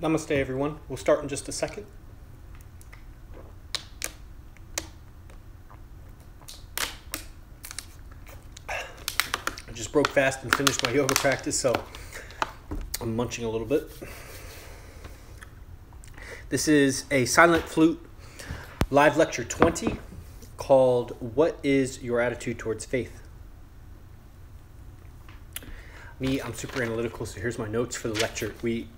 Namaste, everyone. We'll start in just a second. I just broke fast and finished my yoga practice, so I'm munching a little bit. This is a Silent Flute live lecture 20 called What is Your Attitude Towards Faith? I'm super analytical, so here's my notes for the lecture. We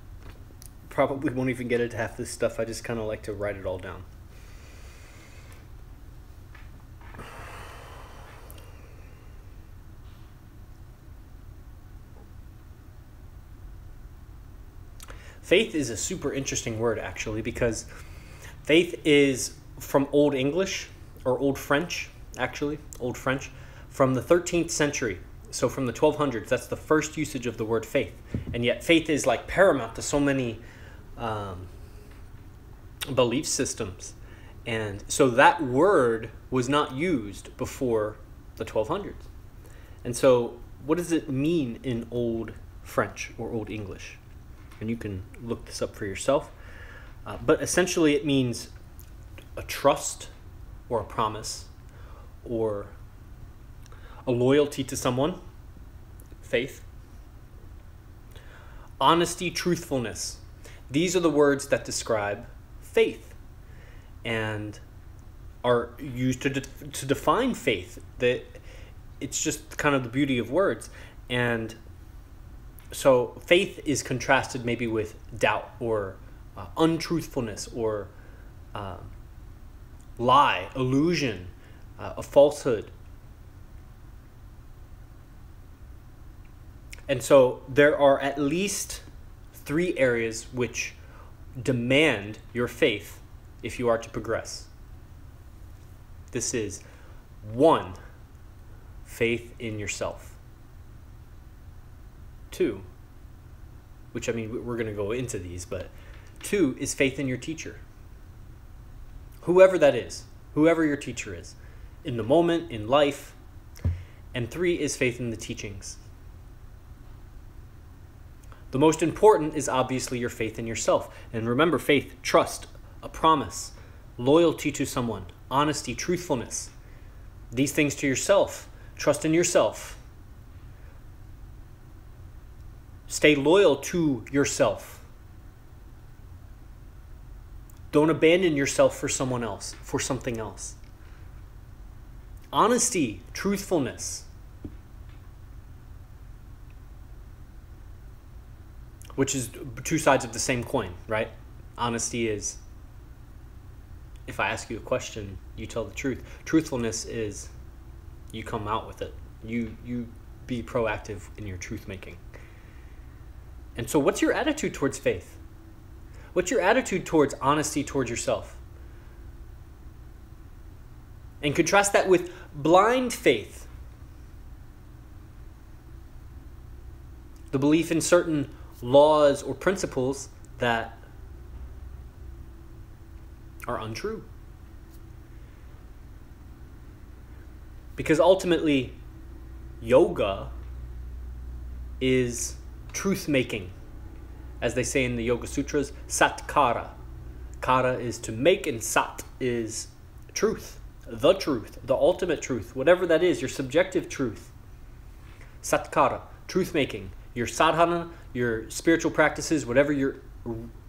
probably won't even get into half this stuff. I just kind of like to write it all down. Faith is a super interesting word, actually, because faith is from Old English, or Old French, actually, Old French, from the 13th century. So from the 1200s, that's the first usage of the word faith. And yet faith is like paramount to so many belief systems. And so that word was not used before the 1200s. And so what does it mean in Old French or Old English? And you can look this up for yourself. But essentially it means a trust or a promise or a loyalty to someone, faith, honesty, truthfulness. These are the words that describe faith and are used to define faith. That it's just kind of the beauty of words. And so faith is contrasted maybe with doubt or untruthfulness or lie, illusion, a falsehood. And so there are at least 3 areas which demand your faith if you are to progress. This is 1, faith in yourself. 2, which we're going to go into these, but 2 is faith in your teacher. Whoever that is, whoever your teacher is, in the moment, in life. And 3 is faith in the teachings. The most important is obviously your faith in yourself. And remember, faith, trust, a promise, loyalty to someone, honesty, truthfulness. These things to yourself. Trust in yourself. Stay loyal to yourself. Don't abandon yourself for someone else, for something else. Honesty, truthfulness. Which is 2 sides of the same coin, right? Honesty is, if I ask you a question, you tell the truth. Truthfulness is, you come out with it. You be proactive in your truth making. And so what's your attitude towards faith? What's your attitude towards honesty towards yourself? And contrast that with blind faith. The belief in certain laws or principles that are untrue. Because ultimately, yoga is truth-making. As they say in the Yoga Sutras, satkara. Kara is to make, and sat is truth, the ultimate truth, whatever that is, your subjective truth. Satkara, truth-making. Your sadhana, your spiritual practices, whatever you're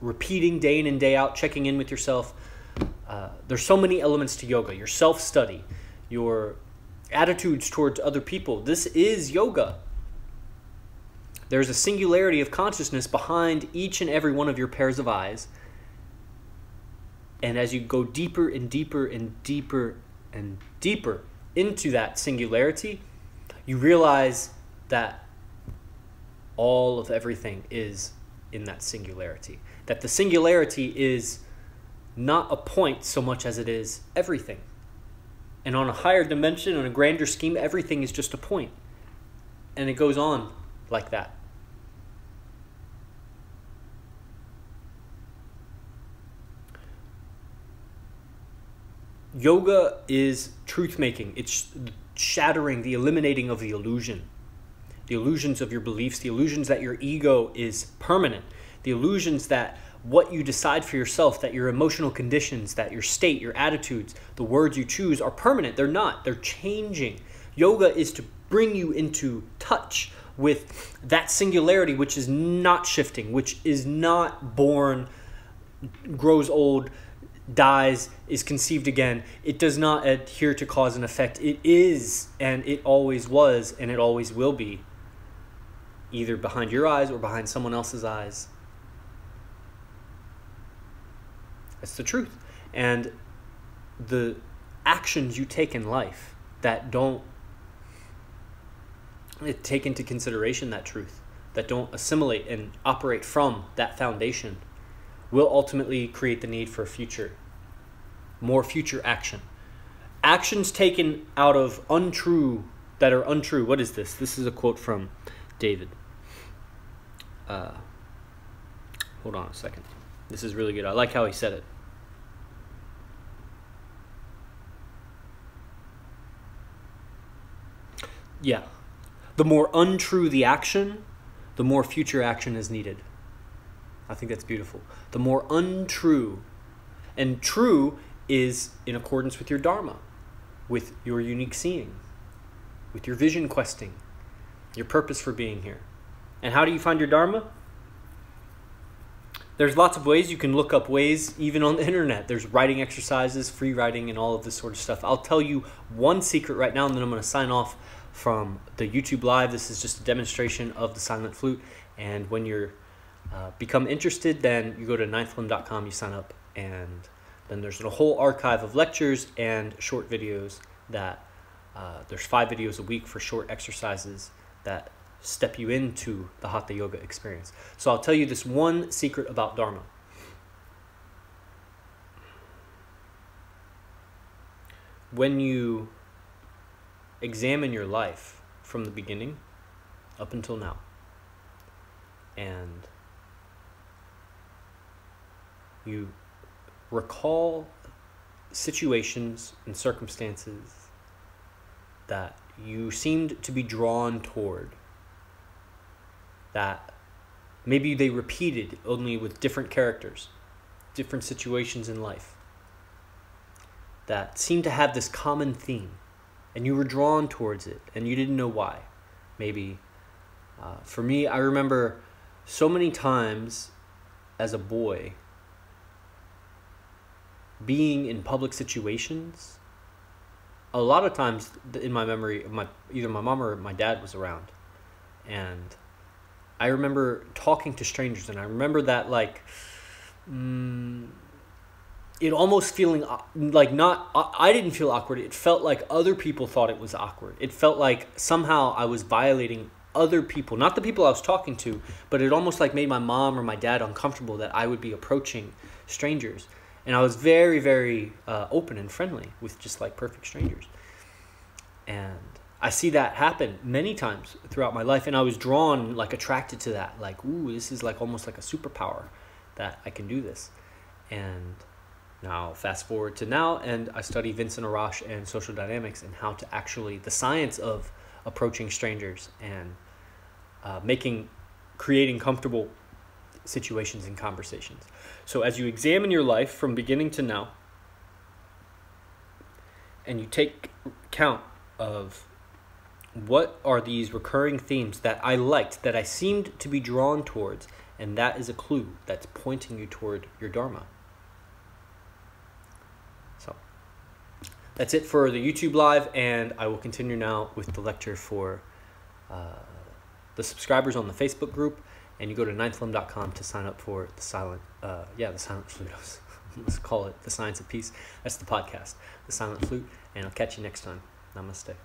repeating day in and day out, checking in with yourself. There's so many elements to yoga. Your self-study, your attitudes towards other people. This is yoga. There's a singularity of consciousness behind each and every one of your pairs of eyes. And as you go deeper and deeper and deeper and deeper into that singularity, you realize that all of everything is in that singularity. That the singularity is not a point so much as it is everything. And on a higher dimension, on a grander scheme, everything is just a point. And it goes on like that. Yoga is truth-making. It's shattering, the eliminating of the illusion. The illusions of your beliefs, the illusions that your ego is permanent, the illusions that what you decide for yourself, that your emotional conditions, that your state, your attitudes, the words you choose are permanent. They're not. They're changing. Yoga is to bring you into touch with that singularity, which is not shifting, which is not born, grows old, dies, is conceived again. It does not adhere to cause and effect. It is, and it always was, and it always will be, either behind your eyes or behind someone else's eyes. That's the truth. And the actions you take in life that don't take into consideration that truth, that don't assimilate and operate from that foundation, will ultimately create the need for more future action. Actions taken out of that are untrue. What is this? This is a quote from David. Hold on a second. This is really good. I like how he said it. Yeah. The more untrue the action, the more future action is needed. I think that's beautiful. The more untrue, and true is in accordance with your dharma, with your unique seeing, with your vision questing, your purpose for being here. And how do you find your dharma? There's lots of ways. You can look up ways even on the internet. There's writing exercises, free writing, and all of this sort of stuff. I'll tell you one secret right now, and then I'm going to sign off from the YouTube Live. This is just a demonstration of the Silent Flute. And when you're become interested, then you go to ninthlim.com, you sign up, and then there's a whole archive of lectures and short videos that there's 5 videos a week for short exercises that step you into the Hatha Yoga experience. So I'll tell you this one secret about Dharma. When you examine your life from the beginning up until now, and you recall situations and circumstances that you seemed to be drawn toward, that maybe they repeated only with different characters, different situations in life, that seemed to have this common theme, and you were drawn towards it, and you didn't know why. Maybe, for me, I remember so many times as a boy being in public situations. A lot of times in my memory, either my mom or my dad was around, and I remember talking to strangers, and I remember that it almost feeling like I didn't feel awkward. It felt like other people thought it was awkward. It felt like somehow I was violating other people, not the people I was talking to, but it almost like made my mom or my dad uncomfortable that I would be approaching strangers. And I was very, very open and friendly with just like perfect strangers. And I see that happen many times throughout my life. And I was drawn, like attracted to that. Like, ooh, this is like almost like a superpower that I can do this. And now fast forward to now, and I study Vincent Arash and social dynamics and how to actually, the science of approaching strangers and creating comfortable situations and conversations. So as you examine your life from beginning to now, and you take count of what are these recurring themes that I liked, that I seemed to be drawn towards, and that is a clue that's pointing you toward your Dharma. So that's it for the YouTube Live, and I will continue now with the lecture for the subscribers on the Facebook group. And you go to ninthlim.com to sign up for the Silent Flute. Let's call it The Science of Peace. That's the podcast, The Silent Flute. And I'll catch you next time. Namaste.